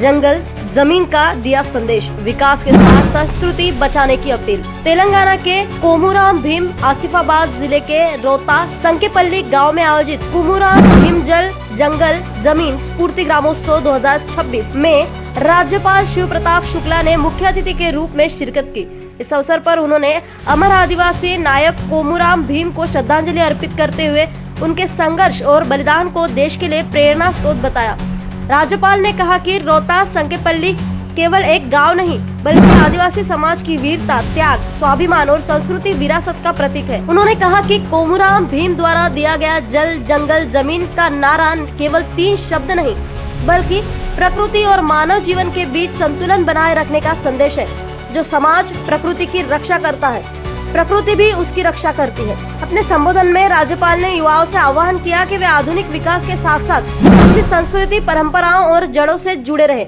जंगल जमीन का दिया संदेश, विकास के साथ संस्कृति बचाने की अपील। तेलंगाना के कोमुराम भीम आसिफाबाद जिले के रोता संकेपल्ली गांव में आयोजित कोमुराम भीम जल जंगल जमीन स्फूर्ति ग्रामोत्सव 2026 में राज्यपाल शिव प्रताप शुक्ला ने मुख्य अतिथि के रूप में शिरकत की। इस अवसर पर उन्होंने अमर आदिवासी नायक कोमुराम भीम को श्रद्धांजलि अर्पित करते हुए उनके संघर्ष और बलिदान को देश के लिए प्रेरणा स्रोत बताया। राज्यपाल ने कहा कि रोहतास संकेपल्ली केवल एक गांव नहीं बल्कि आदिवासी समाज की वीरता, त्याग, स्वाभिमान और संस्कृति विरासत का प्रतीक है। उन्होंने कहा कि कोमुराम भीम द्वारा दिया गया जल जंगल जमीन का नारा केवल 3 शब्द नहीं बल्कि प्रकृति और मानव जीवन के बीच संतुलन बनाए रखने का संदेश है। जो समाज प्रकृति की रक्षा करता है, प्रकृति भी उसकी रक्षा करती है। अपने संबोधन में राज्यपाल ने युवाओं से आह्वान किया कि वे आधुनिक विकास के साथ साथ अपनी संस्कृति, परंपराओं और जड़ों से जुड़े रहे।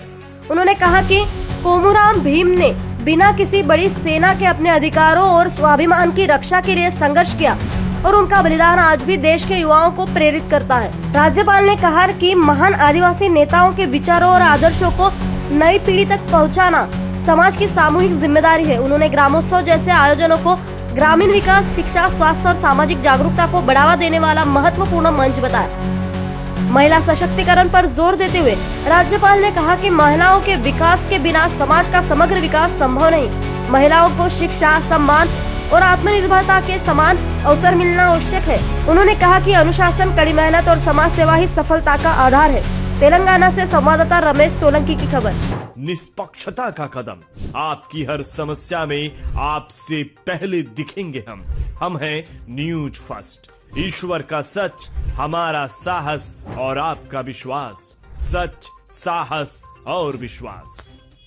उन्होंने कहा कि कोमुराम भीम ने बिना किसी बड़ी सेना के अपने अधिकारों और स्वाभिमान की रक्षा के लिए संघर्ष किया और उनका बलिदान आज भी देश के युवाओं को प्रेरित करता है। राज्यपाल ने कहा कि महान आदिवासी नेताओं के विचारों और आदर्शों को नई पीढ़ी तक पहुँचाना समाज की सामूहिक जिम्मेदारी है। उन्होंने ग्रामोत्सव जैसे आयोजनों को ग्रामीण विकास, शिक्षा, स्वास्थ्य और सामाजिक जागरूकता को बढ़ावा देने वाला महत्वपूर्ण मंच बताया। महिला सशक्तिकरण पर जोर देते हुए राज्यपाल ने कहा कि महिलाओं के विकास के बिना समाज का समग्र विकास संभव नहीं। महिलाओं को शिक्षा, सम्मान और आत्मनिर्भरता के समान अवसर मिलना आवश्यक है। उन्होंने कहा कि अनुशासन, कड़ी मेहनत और समाज सेवा ही सफलता का आधार है। तेलंगाना से संवाददाता रमेश सोलंकी की खबर। निष्पक्षता का कदम, आपकी हर समस्या में आपसे पहले दिखेंगे हम हैं न्यूज फर्स्ट। ईश्वर का सच, हमारा साहस और आपका विश्वास। सच, साहस और विश्वास।